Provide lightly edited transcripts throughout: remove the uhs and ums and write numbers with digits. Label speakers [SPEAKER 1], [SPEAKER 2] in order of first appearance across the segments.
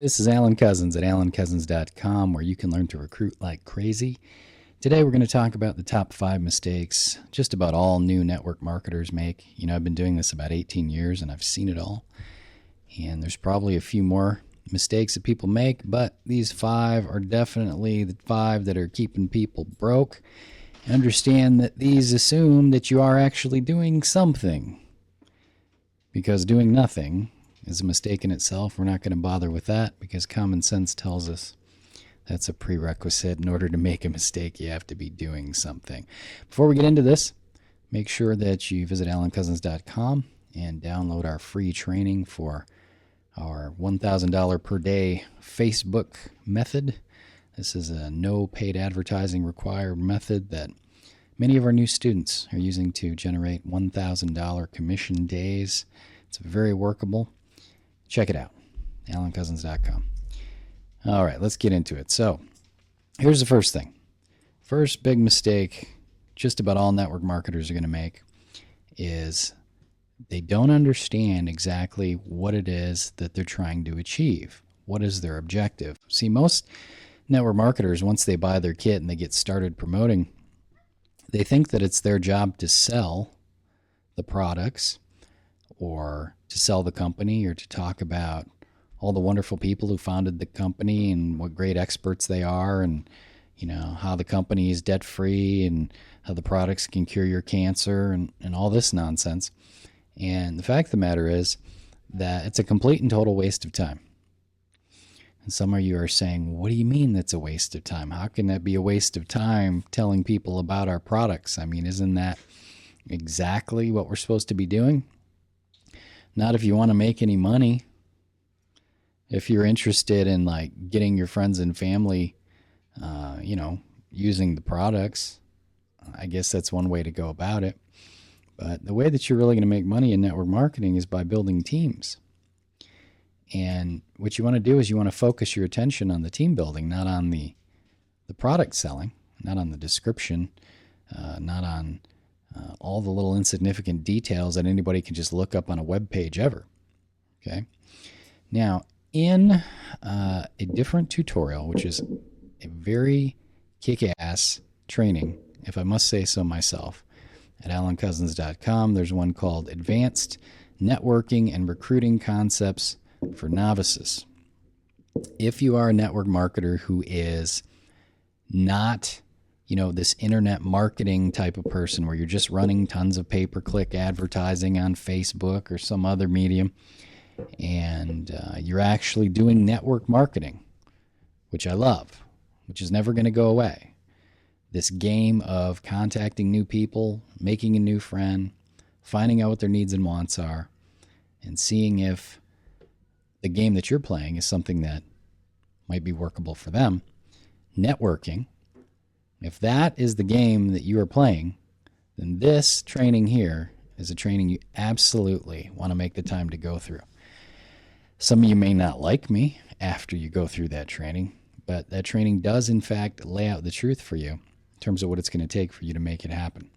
[SPEAKER 1] This is Alan Cosens at alancosens.com, where you can learn to recruit like crazy. Today, we're going to talk about the top 5 mistakes just about all new network marketers make. I've been doing this about 18 years and I've seen it all. And there's probably a few more mistakes that people make, but these 5 are definitely the 5 that are keeping people broke. Understand that these assume that you are actually doing something, because doing nothing is a mistake in itself. We're not going to bother with that because common sense tells us that's a prerequisite. In order to make a mistake, you have to be doing something. Before we get into this, make sure that you visit alancosens.com and download our free training for our $1,000 per day Facebook method. This is a no paid advertising required method that many of our new students are using to generate $1,000 commission days. It's very workable. Check it out, alancosens.com. All right, let's get into it. So here's the first thing. First big mistake just about all network marketers are going to make is they don't understand exactly what it is that they're trying to achieve. What is their objective? See, most network marketers, once they buy their kit and they get started promoting, they think that it's their job to sell the products or to sell the company or to talk about all the wonderful people who founded the company and what great experts they are, and how the company is debt free and how the products can cure your cancer and all this nonsense. And the fact of the matter is that it's a complete and total waste of time. And some of you are saying, what do you mean that's a waste of time? How can that be a waste of time telling people about our products? I mean, isn't that exactly what we're supposed to be doing? Not if you want to make any money. If you're interested in getting your friends and family, using the products, I guess that's one way to go about it. But the way that you're really going to make money in network marketing is by building teams. And what you want to do is you want to focus your attention on the team building, not on the product selling, not on the description, not on all the little insignificant details that anybody can just look up on a web page ever. Okay. Now, in a different tutorial, which is a very kick-ass training, if I must say so myself, at alancosens.com, there's one called Advanced Networking and Recruiting Concepts for Novices. If you are a network marketer who is not this internet marketing type of person where you're just running tons of pay-per-click advertising on Facebook or some other medium, and you're actually doing network marketing, which I love, which is never going to go away. This game of contacting new people, making a new friend, finding out what their needs and wants are, and seeing if the game that you're playing is something that might be workable for them. Networking, if that is the game that you are playing, then this training here is a training you absolutely want to make the time to go through. Some of you may not like me after you go through that training, but that training does in fact lay out the truth for you in terms of what it's going to take for you to make it happen.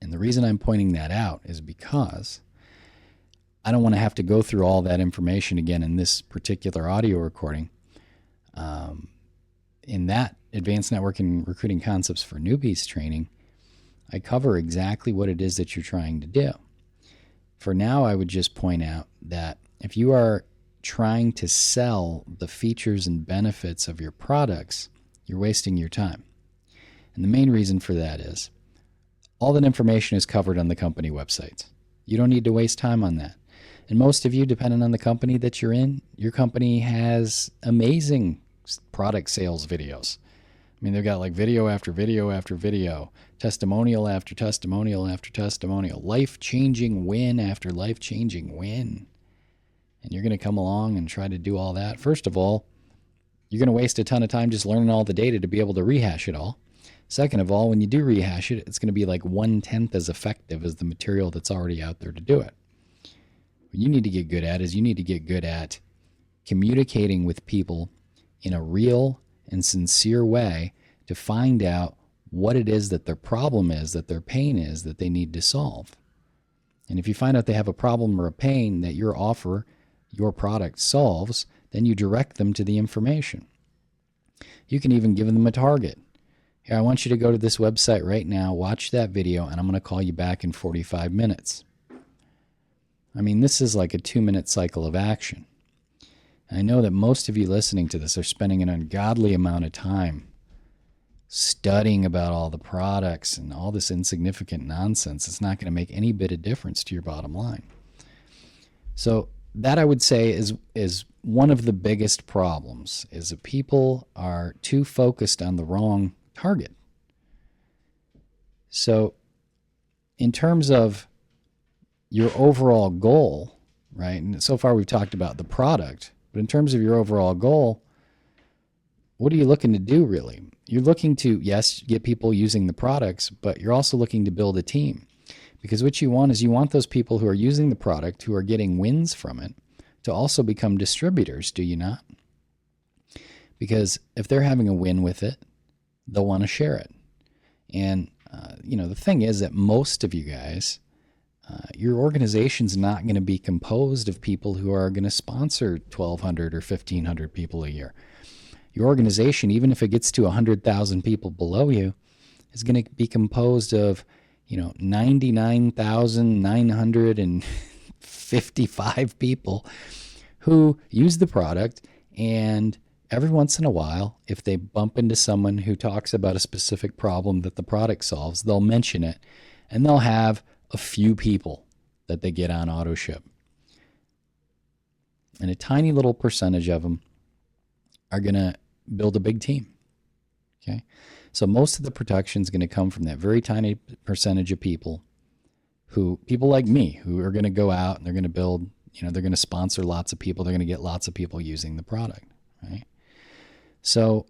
[SPEAKER 1] And the reason I'm pointing that out is because I don't want to have to go through all that information again in this particular audio recording. In that Advanced Networking Recruiting Concepts for Newbies training, I cover exactly what it is that you're trying to do. For now, I would just point out that if you are trying to sell the features and benefits of your products, you're wasting your time. And the main reason for that is all that information is covered on the company websites. You don't need to waste time on that. And most of you, depending on the company that you're in, your company has amazing product sales videos. I mean, they've got video after video after video, testimonial after testimonial after testimonial, life-changing win after life-changing win. And you're going to come along and try to do all that. First of all, you're going to waste a ton of time just learning all the data to be able to rehash it all. Second of all, when you do rehash it, it's going to be 1/10 as effective as the material that's already out there to do it. What you need to get good at is you need to get good at communicating with people in a real and sincere way to find out what it is that their problem is, that their pain is, that they need to solve. And if you find out they have a problem or a pain that your offer, your product solves, then you direct them to the information. You can even give them a target. Here, I want you to go to this website right now, watch that video, and I'm going to call you back in 45 minutes. I mean, this is like a 2-minute cycle of action. I know that most of you listening to this are spending an ungodly amount of time studying about all the products and all this insignificant nonsense. It's not going to make any bit of difference to your bottom line. So that, I would say, is one of the biggest problems, is that people are too focused on the wrong target. So in terms of your overall goal, right? And so far we've talked about the product, but in terms of your overall goal, what are you looking to do really? You're looking to, yes, get people using the products, but you're also looking to build a team. Because what you want is you want those people who are using the product, who are getting wins from it, to also become distributors, do you not? Because if they're having a win with it, they'll want to share it. And, the thing is that most of you guys, your organization's not going to be composed of people who are going to sponsor 1,200 or 1,500 people a year. Your organization, even if it gets to 100,000 people below you, is going to be composed of, 99,955 people who use the product, and every once in a while, if they bump into someone who talks about a specific problem that the product solves, they'll mention it, and they'll have a few people that they get on auto ship. And a tiny little percentage of them are going to build a big team. Okay? So most of the production is going to come from that very tiny percentage of people like me, who are going to go out and they're going to build, they're going to sponsor lots of people. They're going to get lots of people using the product, right? So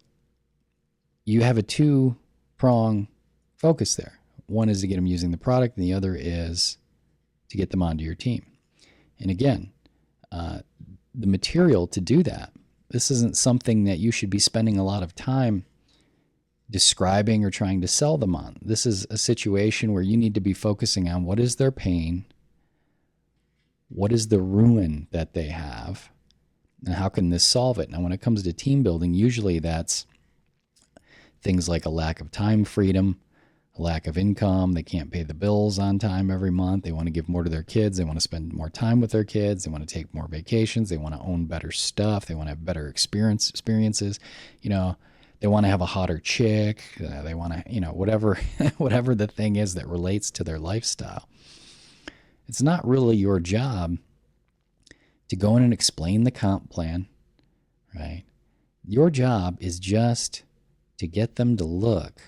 [SPEAKER 1] you have a 2-prong focus there. One is to get them using the product, and the other is to get them onto your team. And again, the material to do that, this isn't something that you should be spending a lot of time describing or trying to sell them on. This is a situation where you need to be focusing on what is their pain, what is the ruin that they have, and how can this solve it? Now, when it comes to team building, usually that's things like a lack of time freedom, a lack of income. They can't pay the bills on time every month. They want to give more to their kids. They want to spend more time with their kids. They want to take more vacations. They want to own better stuff. They want to have better experiences. They want to have a hotter chick. They want to, whatever the thing is that relates to their lifestyle. It's not really your job to go in and explain the comp plan, right? Your job is just to get them to look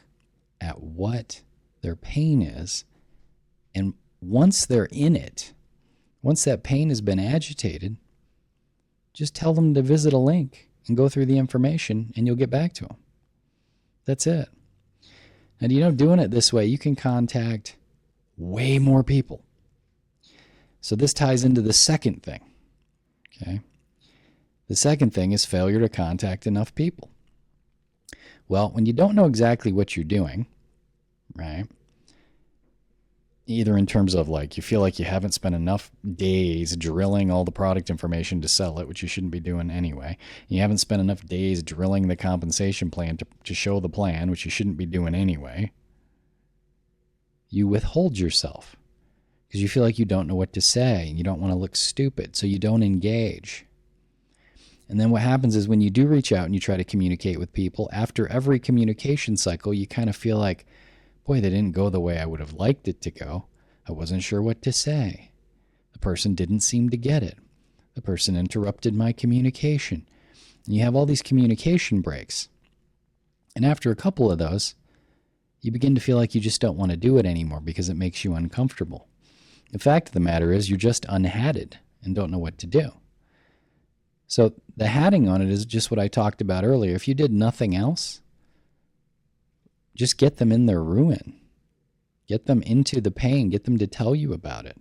[SPEAKER 1] at what their pain is. And once they're in it, once that pain has been agitated, just tell them to visit a link and go through the information, and you'll get back to them. That's it. And doing it this way, you can contact way more people. So this ties into the second thing. Okay. The second thing is failure to contact enough people. Well, when you don't know exactly what you're doing, right? Either in terms of you feel like you haven't spent enough days drilling all the product information to sell it, which you shouldn't be doing anyway. You haven't spent enough days drilling the compensation plan to show the plan, which you shouldn't be doing anyway. You withhold yourself because you feel like you don't know what to say and you don't want to look stupid, so you don't engage. And then what happens is when you do reach out and you try to communicate with people, after every communication cycle, you kind of feel like, boy, that didn't go the way I would have liked it to go. I wasn't sure what to say. The person didn't seem to get it. The person interrupted my communication. And you have all these communication breaks. And after a couple of those, you begin to feel like you just don't want to do it anymore because it makes you uncomfortable. The fact of the matter is you're just unhatted and don't know what to do. So the hatting on it is just what I talked about earlier. If you did nothing else, just get them in their ruin. Get them into the pain. Get them to tell you about it.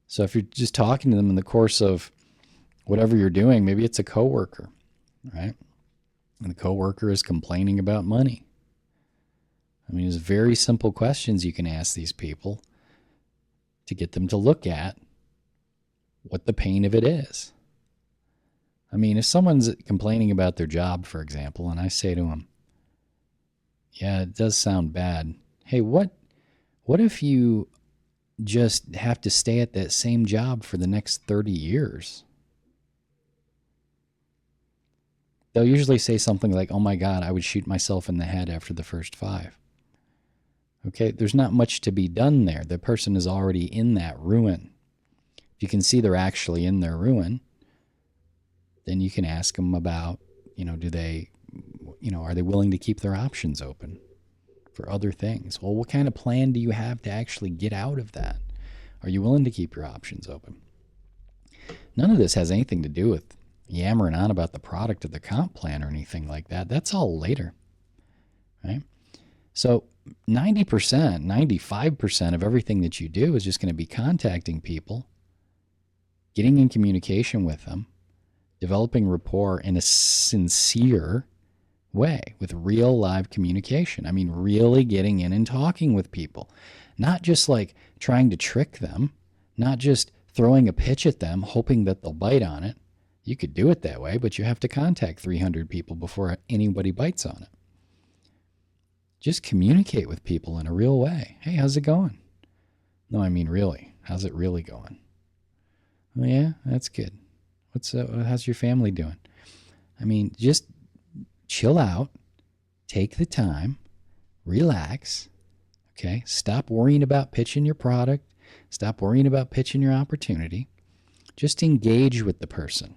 [SPEAKER 1] So if you're just talking to them in the course of whatever you're doing, maybe it's a coworker, right? And the coworker is complaining about money. I mean, there's very simple questions you can ask these people to get them to look at what the pain of it is. I mean, if someone's complaining about their job, for example, and I say to them, yeah, it does sound bad. Hey, what if you just have to stay at that same job for the next 30 years? They'll usually say something like, oh my God, I would shoot myself in the head after the first 5. Okay, there's not much to be done there. The person is already in that ruin. If you can see they're actually in their ruin, then you can ask them about, do they, are they willing to keep their options open for other things? Well, what kind of plan do you have to actually get out of that? Are you willing to keep your options open? None of this has anything to do with yammering on about the product of the comp plan or anything like that. That's all later, right? So 90%, 95% of everything that you do is just going to be contacting people, getting in communication with them, developing rapport in a sincere way with real live communication. I mean, really getting in and talking with people, not just like trying to trick them, not just throwing a pitch at them, hoping that they'll bite on it. You could do it that way, but you have to contact 300 people before anybody bites on it. Just communicate with people in a real way. Hey, how's it going? No, I mean, really, how's it really going? Oh, yeah, that's good. How's your family doing? I mean, just chill out, take the time, relax, okay? Stop worrying about pitching your product. Stop worrying about pitching your opportunity. Just engage with the person.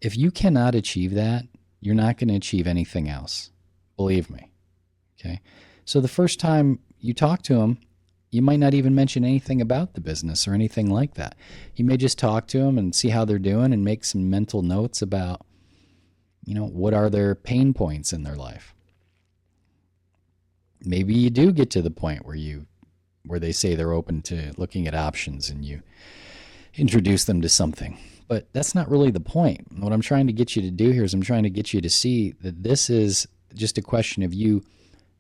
[SPEAKER 1] If you cannot achieve that, you're not going to achieve anything else. Believe me, okay? So the first time you talk to them, you might not even mention anything about the business or anything like that. You may just talk to them and see how they're doing and make some mental notes about, what are their pain points in their life. Maybe you do get to the point where they say they're open to looking at options and you introduce them to something. But that's not really the point. What I'm trying to get you to do here is I'm trying to get you to see that this is just a question of you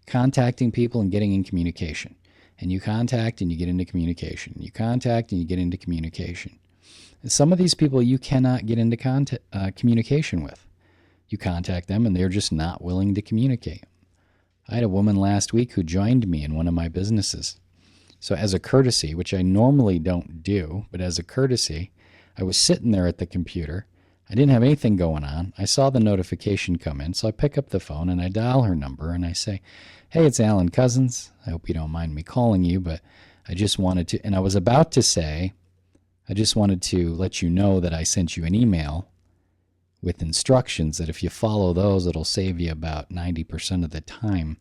[SPEAKER 1] contacting people and getting in communication. And you contact and you get into communication. You contact and you get into communication. And some of these people you cannot get into communication with. You contact them and they're just not willing to communicate. I had a woman last week who joined me in one of my businesses. So as a courtesy, which I normally don't do, but as a courtesy, I was sitting there at the computer. I didn't have anything going on. I saw the notification come in, so I pick up the phone and I dial her number and I say, hey, it's Alan Cosens. I hope you don't mind me calling you, but I just wanted to, and I was about to say, I just wanted to let you know that I sent you an email with instructions that if you follow those, it'll save you about 90% of the time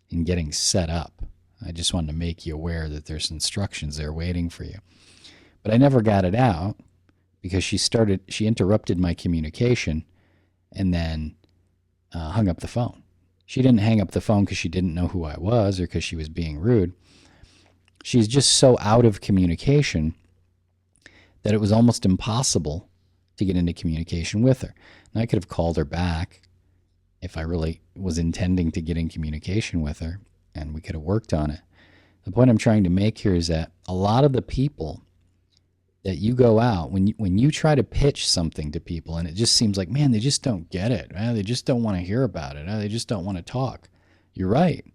[SPEAKER 1] in getting set up. I just wanted to make you aware that there's instructions there waiting for you. But I never got it out because she interrupted my communication and then hung up the phone. She didn't hang up the phone because she didn't know who I was or because she was being rude. She's just so out of communication that it was almost impossible to get into communication with her. And I could have called her back if I really was intending to get in communication with her, and we could have worked on it. The point I'm trying to make here is that a lot of the people that you go out, when you try to pitch something to people and it just seems like, man, they just don't get it. They just don't want to hear about it. They just don't want to talk. You're right.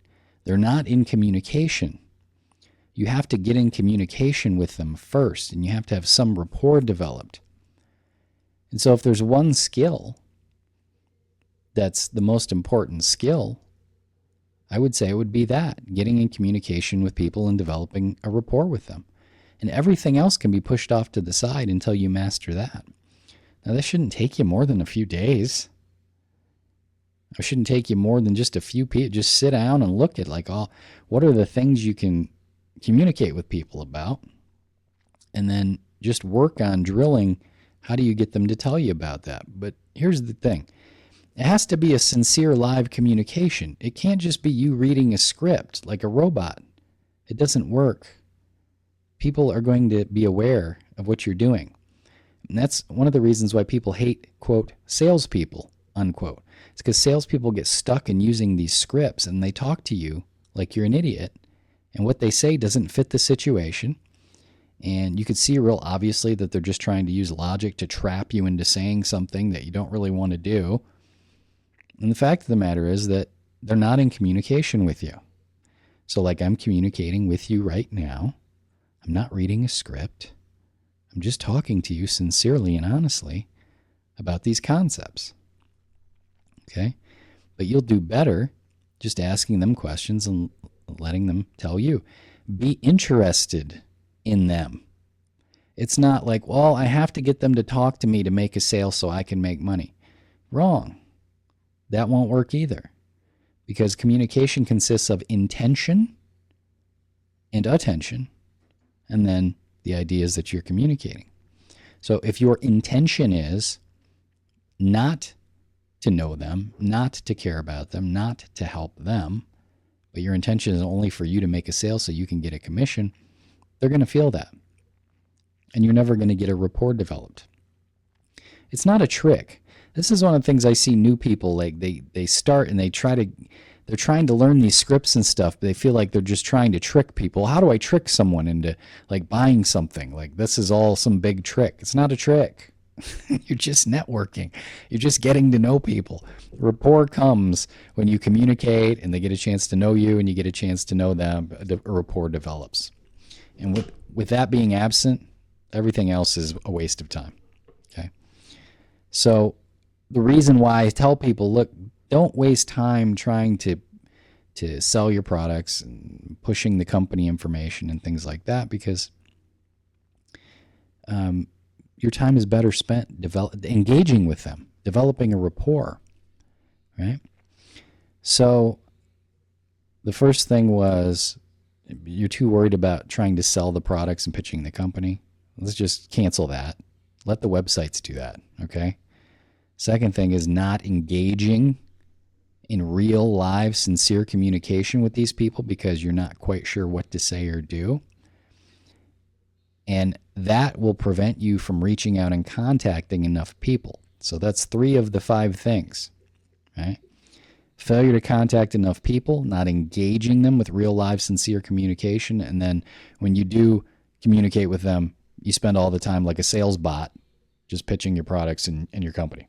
[SPEAKER 1] They're not in communication. You have to get in communication with them first, and you have to have some rapport developed. And so if there's one skill that's the most important skill, I would say it would be that, getting in communication with people and developing a rapport with them. And everything else can be pushed off to the side until you master that. Now, that shouldn't take you more than a few days. It shouldn't take you more than just a few people. Just sit down and look at what are the things you can communicate with people about, and then just work on drilling how do you get them to tell you about that. But here's the thing. It has to be a sincere live communication. It can't just be you reading a script like a robot. It doesn't work. People are going to be aware of what you're doing. And that's one of the reasons why people hate, quote, salespeople, unquote. It's because salespeople get stuck in using these scripts and they talk to you like you're an idiot. And what they say doesn't fit the situation. And you could see real obviously that they're just trying to use logic to trap you into saying something that you don't really want to do. And the fact of the matter is that they're not in communication with you. So like I'm communicating with you right now. I'm not reading a script. I'm just talking to you sincerely and honestly about these concepts. Okay? But you'll do better just asking them questions and letting them tell you. Be interested in them. It's not like, well, I have to get them to talk to me to make a sale so I can make money. Wrong. That won't work either. Because communication consists of intention and attention, and then the ideas that you're communicating. So if your intention is not to know them, not to care about them, not to help them, but your intention is only for you to make a sale so you can get a commission, they're going to feel that. And you're never going to get a rapport developed. It's not a trick. This is one of the things I see new people, like they start and they're trying to learn these scripts and stuff, but they feel like they're just trying to trick people. How do I trick someone into like buying something? Like this is all some big trick. It's not a trick. You're just networking. You're just getting to know people. Rapport comes when you communicate and they get a chance to know you and you get a chance to know them. The rapport develops. And with that being absent, everything else is a waste of time. Okay. So the reason why I tell people, look, don't waste time trying to sell your products and pushing the company information and things like that, because your time is better spent engaging with them, developing a rapport, right? So the first thing was you're too worried about trying to sell the products and pitching the company. Let's just cancel that. Let the websites do that, okay? Second thing is not engaging in real, live, sincere communication with these people because you're not quite sure what to say or do. And that will prevent you from reaching out and contacting enough people. So that's 3 of the 5 things, right? Failure to contact enough people, not engaging them with real, live, sincere communication. And then when you do communicate with them, you spend all the time like a sales bot just pitching your products and your company.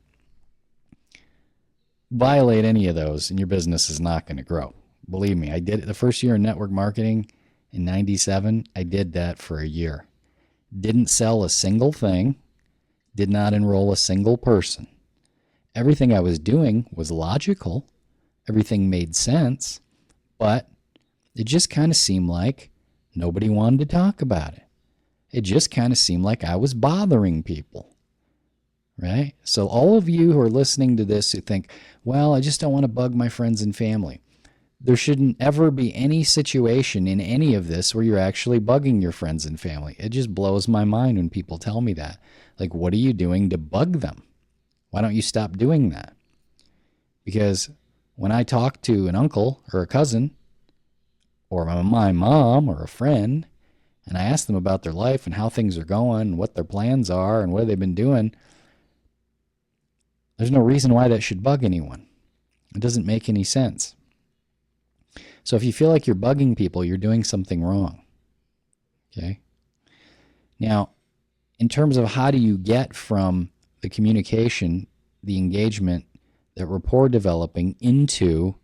[SPEAKER 1] Violate any of those and your business is not going to grow. Believe me, I did it the first year in network marketing in 97. I did that for a year. Didn't sell a single thing. Did not enroll a single person. Everything I was doing was logical. Everything made sense, but it just kind of seemed like nobody wanted to talk about it. It just kind of seemed like I was bothering people. Right? So all of you who are listening to this who think, well, I just don't want to bug my friends and family. There shouldn't ever be any situation in any of this where you're actually bugging your friends and family. It just blows my mind when people tell me that. Like, what are you doing to bug them? Why don't you stop doing that? Because when I talk to an uncle or a cousin or my mom or a friend, and I ask them about their life and how things are going and what their plans are and what they've been doing, there's no reason why that should bug anyone. It doesn't make any sense. So if you feel like you're bugging people, you're doing something wrong. Okay? Now, in terms of how do you get from the communication, the engagement, the rapport developing into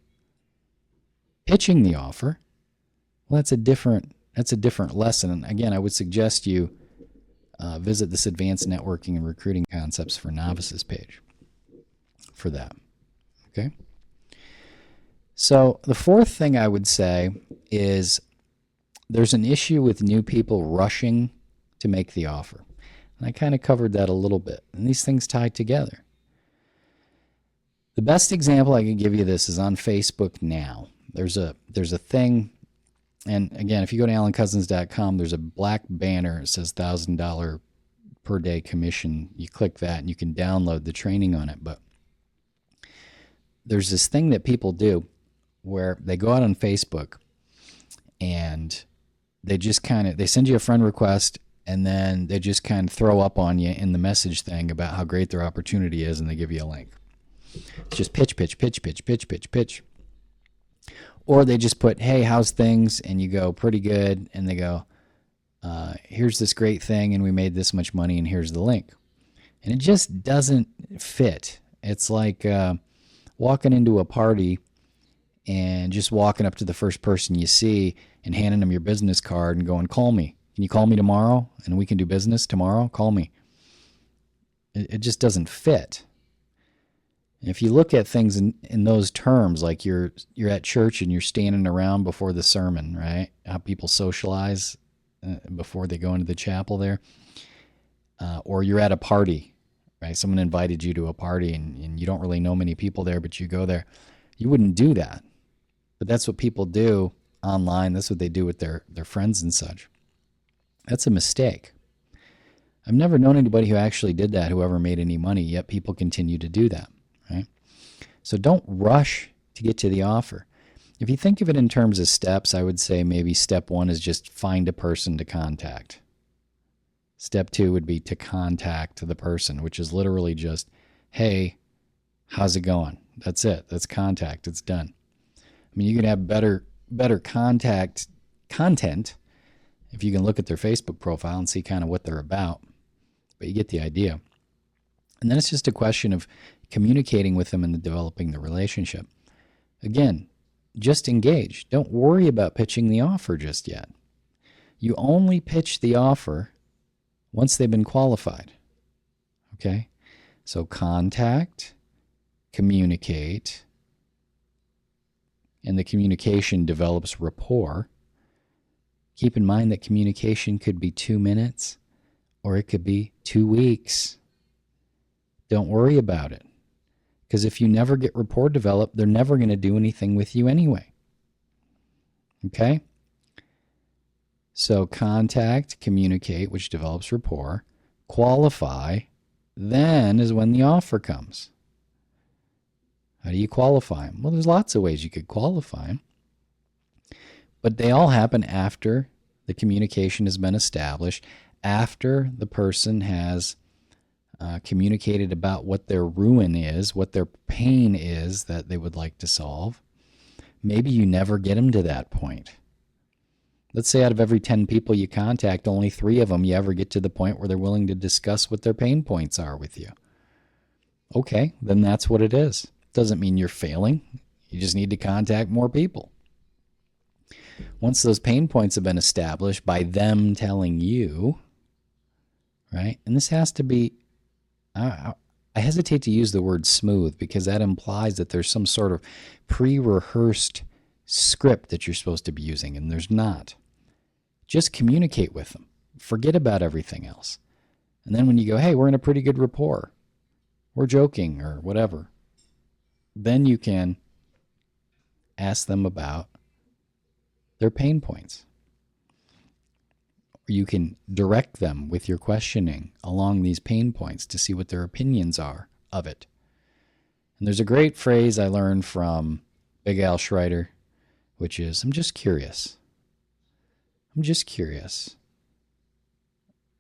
[SPEAKER 1] pitching the offer, well, that's a different lesson. And again, I would suggest you visit this Advanced Networking and Recruiting Concepts for Novices page for that. Okay? So the fourth thing I would say is there's an issue with new people rushing to make the offer. And I kind of covered that a little bit. And these things tie together. The best example I can give you this is on Facebook now. There's a thing, and again, if you go to AlanCosens.com, there's a black banner. It says $1,000 per day commission. You click that and you can download the training on it. But there's this thing that people do where they go out on Facebook and they just they send you a friend request and then they just kind of throw up on you in the message thing about how great their opportunity is, and they give you a link. It's just pitch, pitch, pitch, pitch, pitch, pitch, pitch. Or they just put, hey, how's things? And you go, pretty good. And they go, here's this great thing and we made this much money and here's the link. And it just doesn't fit. It's like walking into a party and just walking up to the first person you see and handing them your business card and going, call me. Can you call me tomorrow and we can do business tomorrow? Call me. It just doesn't fit. And if you look at things in those terms, like you're at church and you're standing around before the sermon, right? How people socialize before they go into the chapel there. Or you're at a party, right? Someone invited you to a party and you don't really know many people there, but you go there. You wouldn't do that. But that's what people do online. That's what they do with their friends and such. That's a mistake. I've never known anybody who actually did that, who ever made any money, yet people continue to do that, right? So don't rush to get to the offer. If you think of it in terms of steps, I would say maybe step 1 is just find a person to contact. Step 2 would be to contact the person, which is literally just, hey, how's it going? That's it. That's contact. It's done. I mean, you can have better contact content if you can look at their Facebook profile and see kind of what they're about. But you get the idea. And then it's just a question of communicating with them and developing the relationship. Again, just engage. Don't worry about pitching the offer just yet. You only pitch the offer once they've been qualified. Okay? So contact, communicate, and the communication develops rapport. Keep in mind that communication could be 2 minutes or it could be 2 weeks. Don't worry about it. Because if you never get rapport developed, they're never going to do anything with you anyway. Okay? So contact, communicate, which develops rapport, qualify, then is when the offer comes. How do you qualify them? Well, there's lots of ways you could qualify them. But they all happen after the communication has been established, after the person has communicated about what their ruin is, what their pain is that they would like to solve. Maybe you never get them to that point. Let's say out of every 10 people you contact, only 3 of them you ever get to the point where they're willing to discuss what their pain points are with you. Okay, then that's what it is. Doesn't mean you're failing. You just need to contact more people. Once those pain points have been established by them telling you, right? And this has to be, I hesitate to use the word smooth because that implies that there's some sort of pre-rehearsed script that you're supposed to be using, and there's not. Just communicate with them. Forget about everything else. And then when you go, hey, we're in a pretty good rapport, we're joking or whatever, then you can ask them about their pain points. You can direct them with your questioning along these pain points to see what their opinions are of it. And there's a great phrase I learned from Big Al Schreiter, which is, I'm just curious. I'm just curious.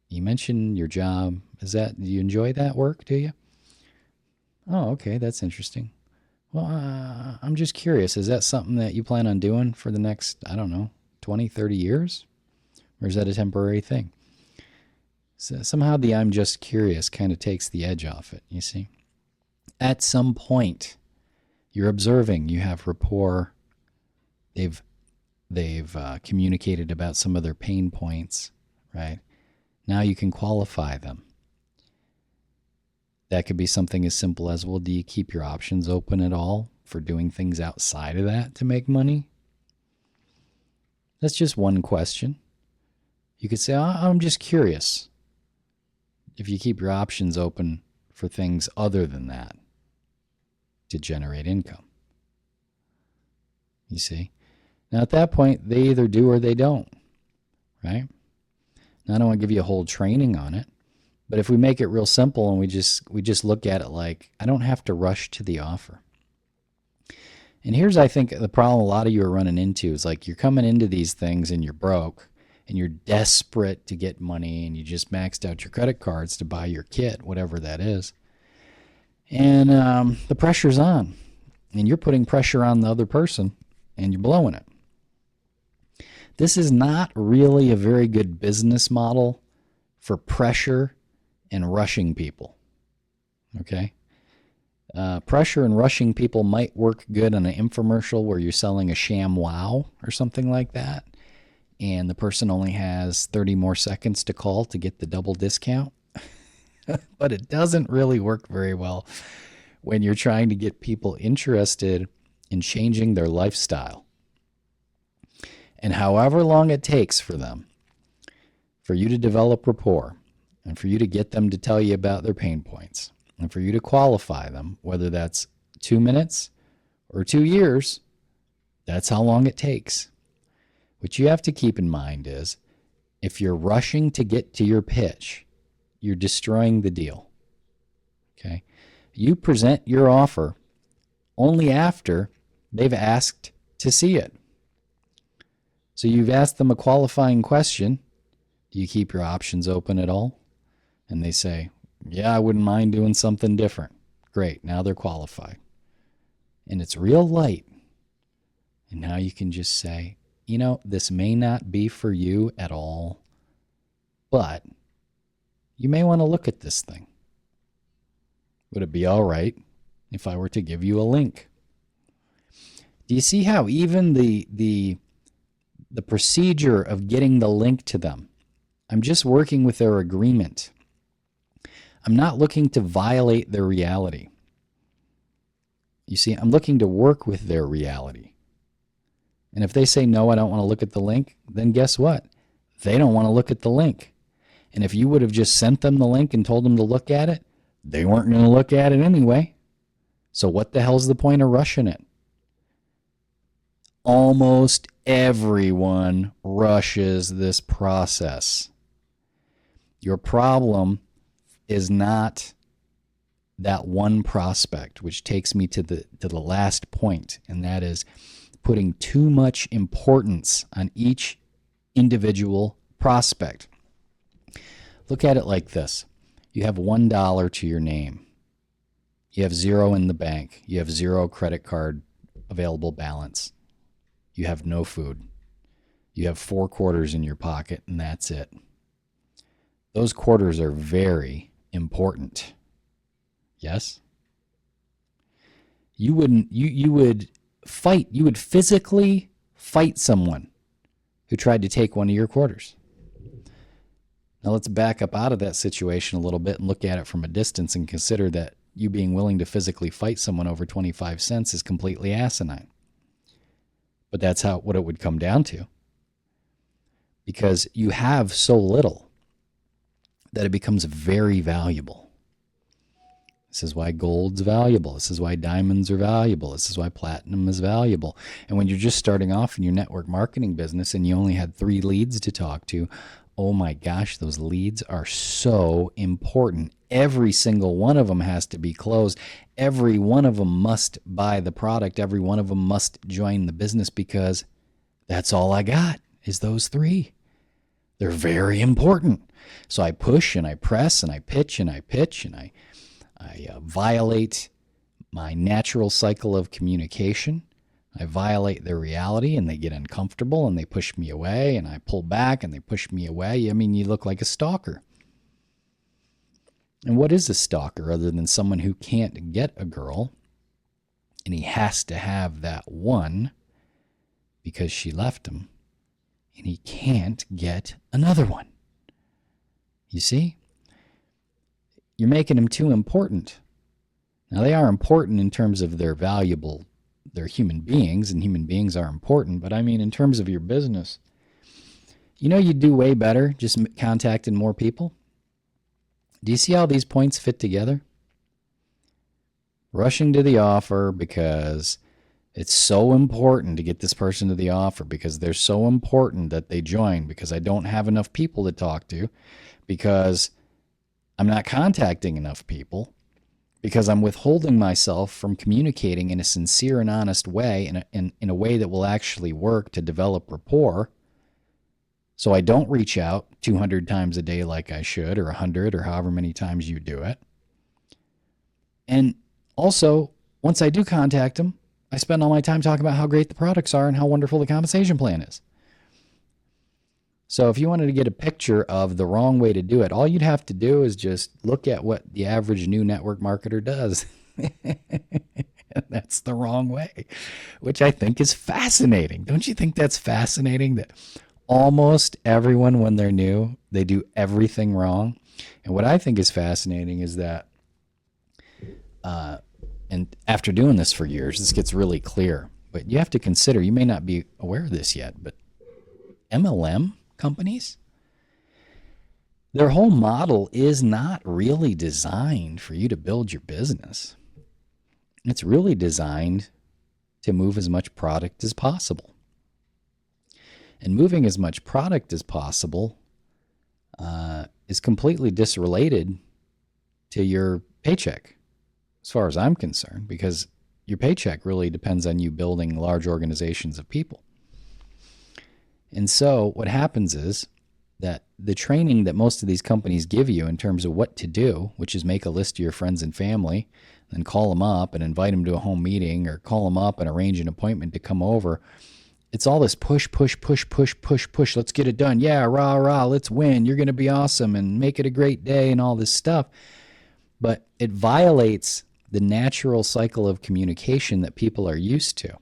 [SPEAKER 1] You mentioned your job. Do you enjoy that work, do you? Oh, okay, that's interesting. Well, I'm just curious. Is that something that you plan on doing for the next, 20, 30 years? Or is that a temporary thing? So somehow the I'm just curious kind of takes the edge off it, you see. At some point, you're observing, you have rapport. They've communicated about some of their pain points, right? Now you can qualify them. That could be something as simple as, well, do you keep your options open at all for doing things outside of that to make money? That's just one question. You could say, I'm just curious if you keep your options open for things other than that to generate income. You see? Now, at that point, they either do or they don't, right? Now, I don't want to give you a whole training on it, but if we make it real simple and we just look at it like, I don't have to rush to the offer. And here's, I think, the problem a lot of you are running into is like you're coming into these things and you're broke and you're desperate to get money and you just maxed out your credit cards to buy your kit, whatever that is. And the pressure's on and you're putting pressure on the other person and you're blowing it. This is not really a very good business model for pressure and rushing people. Okay? Pressure and rushing people might work good on an infomercial where you're selling a sham wow or something like that, and the person only has 30 more seconds to call to get the double discount. But it doesn't really work very well when you're trying to get people interested in changing their lifestyle. And however long it takes for them, for you to develop rapport, and for you to get them to tell you about their pain points, and for you to qualify them, whether that's 2 minutes or 2 years, that's how long it takes. What you have to keep in mind is if you're rushing to get to your pitch, you're destroying the deal. Okay? You present your offer only after they've asked to see it. So you've asked them a qualifying question. Do you keep your options open at all? And they say, yeah, I wouldn't mind doing something different. Great, now they're qualified. And it's real light. And now you can just say, you know, this may not be for you at all, but you may want to look at this thing. Would it be all right if I were to give you a link? Do you see how even the procedure of getting the link to them, I'm just working with their agreement. I'm not looking to violate their reality. You see, I'm looking to work with their reality. And if they say, no, I don't want to look at the link, then guess what? They don't want to look at the link. And if you would have just sent them the link and told them to look at it, they weren't going to look at it anyway. So what the hell's the point of rushing it? Almost everyone rushes this process. Your problem is not that one prospect, which takes me to the last point, and that is putting too much importance on each individual prospect. Look at it like this. You have $1 to your name. You have 0 in the bank. You have 0 credit card available balance. You have no food. You have 4 quarters in your pocket, and that's it. Those quarters are very important. Yes? You would physically fight someone who tried to take one of your quarters. Now let's back up out of that situation a little bit and look at it from a distance and consider that you being willing to physically fight someone over 25 cents is completely asinine. But that's what it would come down to. Because you have so little that it becomes very valuable. This is why gold's valuable. This is why diamonds are valuable. This is why platinum is valuable. And when you're just starting off in your network marketing business and you only had 3 leads to talk to, oh my gosh, those leads are so important. Every single one of them has to be closed. Every one of them must buy the product. Every one of them must join the business because that's all I got is those 3. They're very important. So I push and I press and I pitch and I pitch and I violate my natural cycle of communication. I violate their reality and they get uncomfortable and they push me away and I pull back and they push me away. I mean, you look like a stalker. And what is a stalker other than someone who can't get a girl and he has to have that one because she left him and he can't get another one? You see? You're making them too important. Now, they are important in terms of they're valuable. They're human beings, and human beings are important. But I mean, in terms of your business, you know you'd do way better just contacting more people? Do you see how these points fit together? Rushing to the offer because it's so important to get this person to the offer, because they're so important that they join, because I don't have enough people to talk to, because I'm not contacting enough people, because I'm withholding myself from communicating in a sincere and honest way, in a way that will actually work to develop rapport. So I don't reach out 200 times a day like I should, or 100, or however many times you do it. And also, once I do contact them, I spend all my time talking about how great the products are and how wonderful the compensation plan is. So if you wanted to get a picture of the wrong way to do it, all you'd have to do is just look at what the average new network marketer does. That's the wrong way, which I think is fascinating. Don't you think that's fascinating that almost everyone, when they're new, they do everything wrong? And what I think is fascinating is that, and after doing this for years, this gets really clear. But you have to consider, you may not be aware of this yet, but MLM companies, their whole model is not really designed for you to build your business. It's really designed to move as much product as possible. And moving as much product as possible is completely disrelated to your paycheck, as far as I'm concerned, because your paycheck really depends on you building large organizations of people. And so what happens is that the training that most of these companies give you in terms of what to do, which is make a list of your friends and family, then call them up and invite them to a home meeting, or call them up and arrange an appointment to come over. It's all this push, push, push, push, push, push. Let's get it done. Yeah, rah, rah, let's win. You're going to be awesome and make it a great day and all this stuff. But it violates the natural cycle of communication that people are used to.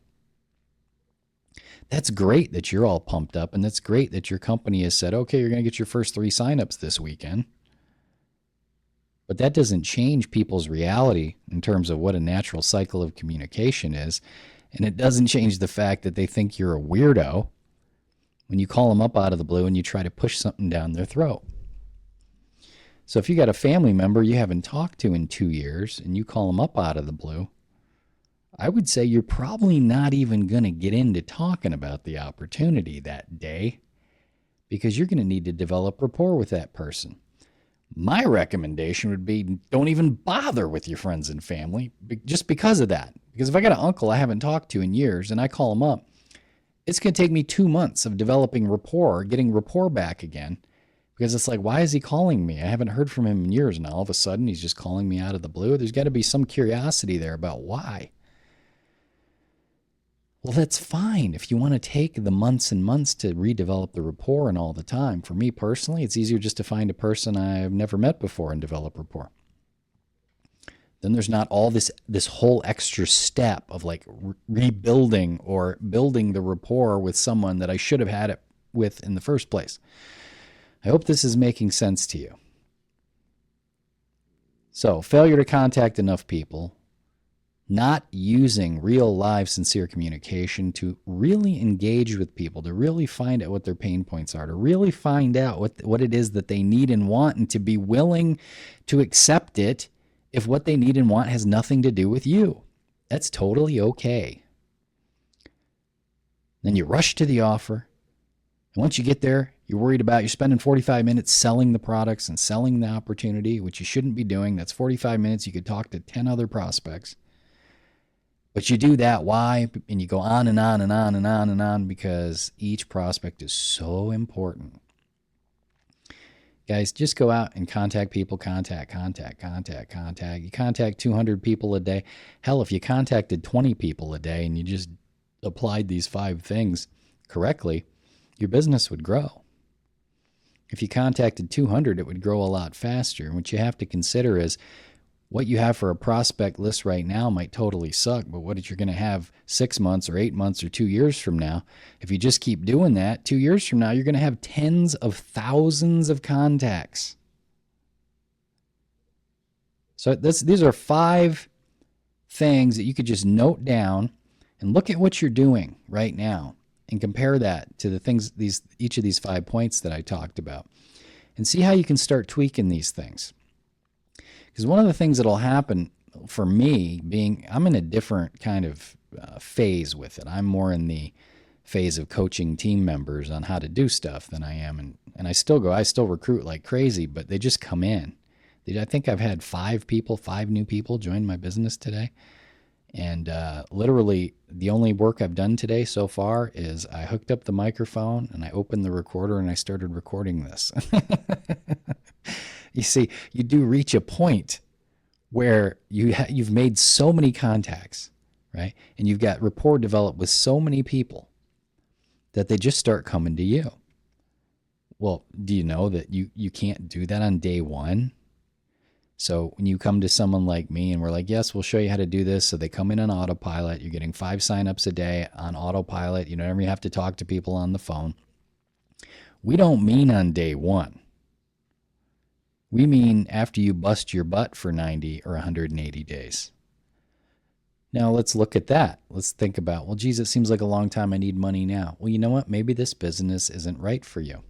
[SPEAKER 1] That's great that you're all pumped up, and that's great that your company has said, okay, you're going to get your first 3 signups this weekend. But that doesn't change people's reality in terms of what a natural cycle of communication is. And it doesn't change the fact that they think you're a weirdo when you call them up out of the blue and you try to push something down their throat. So if you got a family member you haven't talked to in 2 years and you call them up out of the blue, I would say you're probably not even going to get into talking about the opportunity that day, because you're going to need to develop rapport with that person. My recommendation would be don't even bother with your friends and family just because of that. Because if I got an uncle I haven't talked to in years and I call him up, it's going to take me 2 months of developing rapport, getting rapport back again. Because it's like, why is he calling me? I haven't heard from him in years, and all of a sudden he's just calling me out of the blue. There's got to be some curiosity there about why. Well, that's fine if you want to take the months and months to redevelop the rapport and all the time. For me personally, it's easier just to find a person I've never met before and develop rapport. Then there's not all this whole extra step of like rebuilding or building the rapport with someone that I should have had it with in the first place. I hope this is making sense to you. So, failure to contact enough people, not using real, live, sincere communication to really engage with people, to really find out what their pain points are, to really find out what it is that they need and want, and to be willing to accept it if what they need and want has nothing to do with you. That's totally okay. Then you rush to the offer. And once you get there, you're spending 45 minutes selling the products and selling the opportunity, which you shouldn't be doing. That's 45 minutes. You could talk to 10 other prospects. But you do that. Why? And you go on and on and on and on and on, because each prospect is so important. Guys, just go out and contact people. Contact. You contact 200 people a day. Hell, if you contacted 20 people a day and you just applied these 5 things correctly, your business would grow. If you contacted 200, it would grow a lot faster. And what you have to consider is what you have for a prospect list right now might totally suck, but what if you're going to have 6 months or 8 months or 2 years from now? If you just keep doing that, 2 years from now, you're going to have tens of thousands of contacts. So these are 5 things that you could just note down and look at what you're doing right now and compare that to the things, each of these 5 points that I talked about, and see how you can start tweaking these things. Because one of the things that'll happen for me, I'm in a different kind of phase with it. I'm more in the phase of coaching team members on how to do stuff than I am. And I still recruit like crazy, but they just come in. I think I've had 5 new people join my business today. And literally the only work I've done today so far is I hooked up the microphone and I opened the recorder and I started recording this. You see, you do reach a point where you've made so many contacts, right? And you've got rapport developed with so many people that they just start coming to you. Well, do you know that you can't do that on day one? So when you come to someone like me and we're like, yes, we'll show you how to do this. So they come in on autopilot. You're getting 5 signups a day on autopilot. You don't ever have to talk to people on the phone. We don't mean on day one. We mean after you bust your butt for 90 or 180 days. Now let's look at that. Let's think about, well, geez, it seems like a long time. I need money now. Well, you know what? Maybe this business isn't right for you.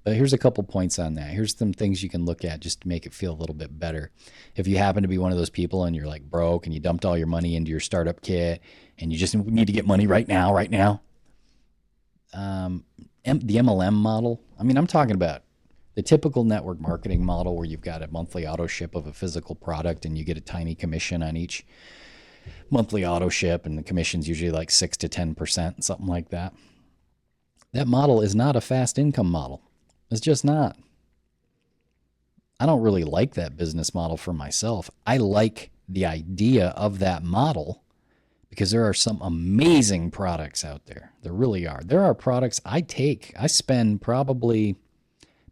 [SPEAKER 1] But here's a couple points on that. Here's some things you can look at just to make it feel a little bit better. If you happen to be one of those people and you're like broke and you dumped all your money into your startup kit and you just need to get money right now, the MLM model, I mean, I'm talking about the typical network marketing model where you've got a monthly auto ship of a physical product and you get a tiny commission on each monthly auto ship, and the commission's usually like 6 to 10%, something like that. That model is not a fast income model. It's just not. I don't really like that business model for myself. I like the idea of that model because there are some amazing products out there. There really are. There are products I spend probably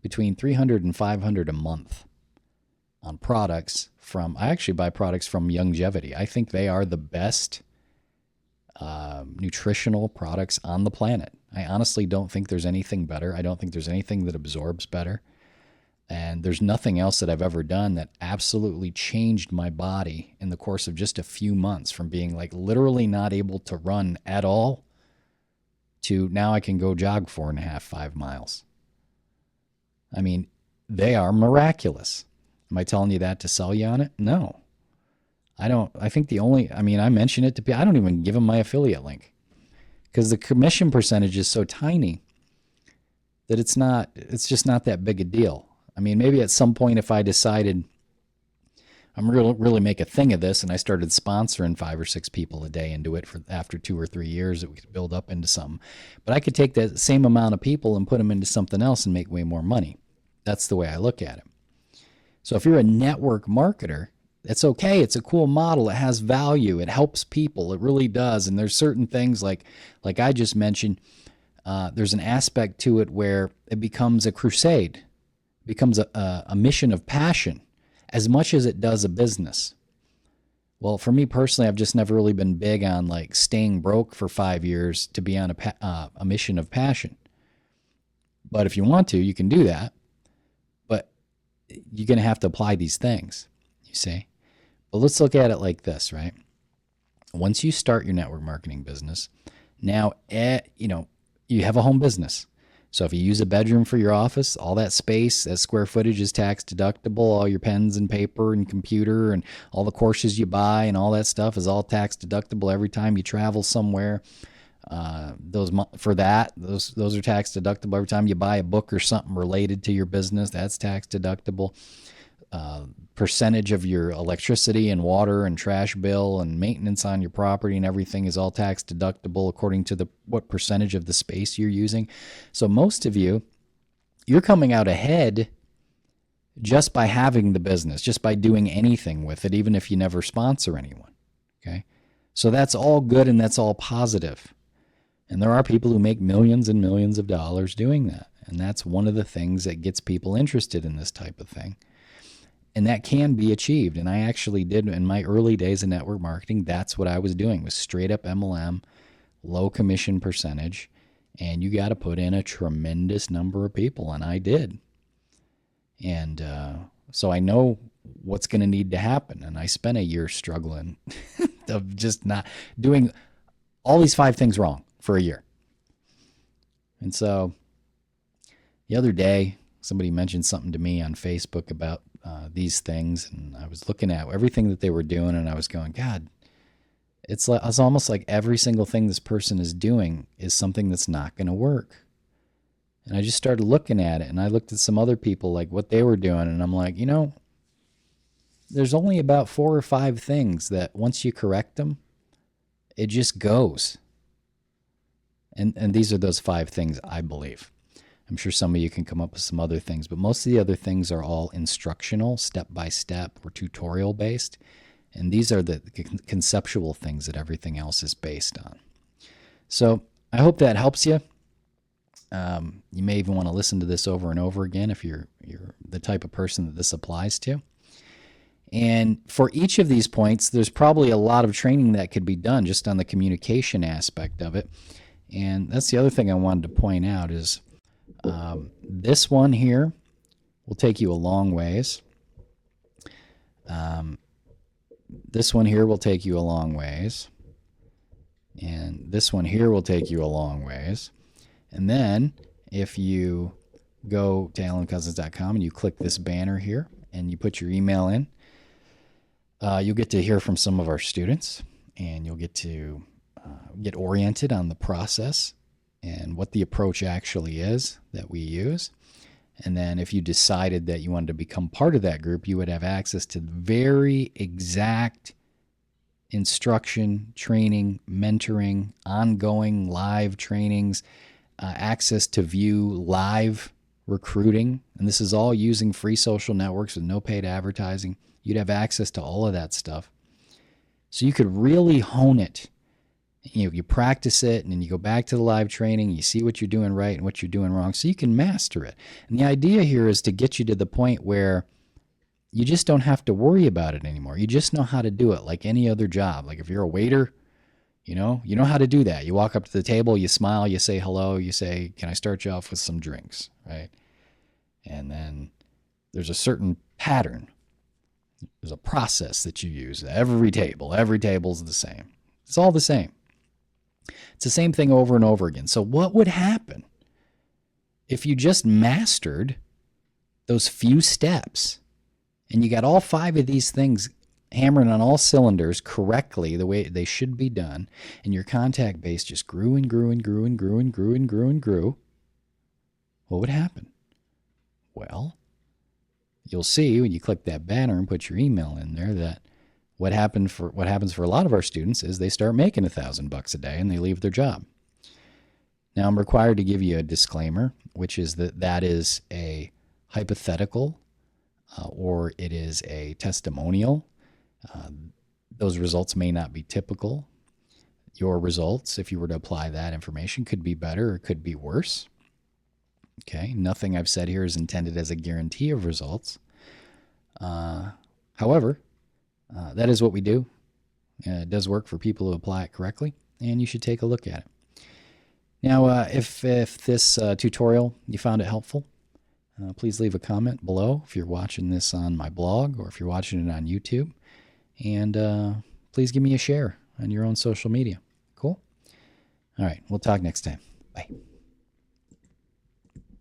[SPEAKER 1] between $300 and $500 a month on products I actually buy products from Longevity. I think they are the best nutritional products on the planet. I honestly don't think there's anything better. I don't think there's anything that absorbs better. And there's nothing else that I've ever done that absolutely changed my body in the course of just a few months, from being like literally not able to run at all to now I can go jog 4.5, 5 miles. I mean, they are miraculous. Am I telling you that to sell you on it? No. I don't. I think I mention it to people. I don't even give them my affiliate link because the commission percentage is so tiny that it's just not that big a deal. I mean, maybe at some point if I decided I'm really make a thing of this and I started sponsoring 5 or 6 people a day into it after 2 or 3 years, it would build up into something. But I could take that same amount of people and put them into something else and make way more money. That's the way I look at it. So if you're a network marketer, it's okay. It's a cool model. It has value. It helps people. It really does. And there's certain things like I just mentioned, there's an aspect to it where it becomes a crusade, it becomes a mission of passion as much as it does a business. Well, for me personally, I've just never really been big on like staying broke for 5 years to be on a mission of passion. But if you want to, you can do that. But you're going to have to apply these things, you see. But let's look at it like this, right? Once you start your network marketing business, now, you have a home business. So if you use a bedroom for your office, all that space, that square footage is tax deductible. All your pens and paper and computer and all the courses you buy and all that stuff is all tax deductible every time you travel somewhere. Those are tax deductible every time you buy a book or something related to your business. That's tax deductible. Percentage of your electricity and water and trash bill and maintenance on your property and everything is all tax deductible according to what percentage of the space you're using. So most of you're coming out ahead just by having the business, just by doing anything with it, even if you never sponsor anyone. Okay. So that's all good and that's all positive. And there are people who make millions and millions of dollars doing that. And that's one of the things that gets people interested in this type of thing. And that can be achieved. And I actually did in my early days in network marketing. That's what I was doing, was straight up MLM, low commission percentage. And you got to put in a tremendous number of people. And I did. And so I know what's going to need to happen. And I spent a year struggling of just not doing all these 5 things wrong for a year. And so the other day, somebody mentioned something to me on Facebook about these things, and I was looking at everything that they were doing, and I was going, God, it's almost like every single thing this person is doing is something that's not going to work. And I just started looking at it, and I looked at some other people, like what they were doing, and I'm like, there's only about 4 or 5 things that once you correct them, it just goes. And these are those 5 things, I believe. I'm sure some of you can come up with some other things, but most of the other things are all instructional, step-by-step, or tutorial-based. And these are the conceptual things that everything else is based on. So I hope that helps you. You may even want to listen to this over and over again if you're the type of person that this applies to. And for each of these points, there's probably a lot of training that could be done just on the communication aspect of it. And that's the other thing I wanted to point out is this one here will take you a long ways. This one here will take you a long ways. And this one here will take you a long ways. And then if you go to AlanCosens.com and you click this banner here and you put your email in, you'll get to hear from some of our students, and you'll get to get oriented on the process and what the approach actually is that we use. And then if you decided that you wanted to become part of that group, you would have access to very exact instruction, training, mentoring, ongoing live trainings, access to view live recruiting. And this is all using free social networks with no paid advertising. You'd have access to all of that stuff. So you could really hone it. You practice it, and then you go back to the live training, you see what you're doing right and what you're doing wrong, so you can master it. And the idea here is to get you to the point where you just don't have to worry about it anymore. You just know how to do it like any other job. Like if you're a waiter, you know how to do that. You walk up to the table, you smile, you say hello, you say, "Can I start you off with some drinks?" Right? And then there's a certain pattern. There's a process that you use. Every table's the same. It's all the same. It's the same thing over and over again. So what would happen if you just mastered those few steps and you got all 5 of these things hammering on all cylinders correctly the way they should be done, and your contact base just grew and grew and grew and grew and grew and grew and grew? What would happen? Well, you'll see when you click that banner and put your email in there that what happens for a lot of our students is they start making $1,000 a day and they leave their job. Now I'm required to give you a disclaimer, which is that is a hypothetical or it is a testimonial. Those results may not be typical. Your results, if you were to apply that information, could be better or could be worse. Okay, nothing I've said here is intended as a guarantee of results. However, that is what we do. It does work for people who apply it correctly, and you should take a look at it. Now, if this tutorial, you found it helpful, please leave a comment below if you're watching this on my blog or if you're watching it on YouTube. And please give me a share on your own social media. Cool? All right, we'll talk next time. Bye.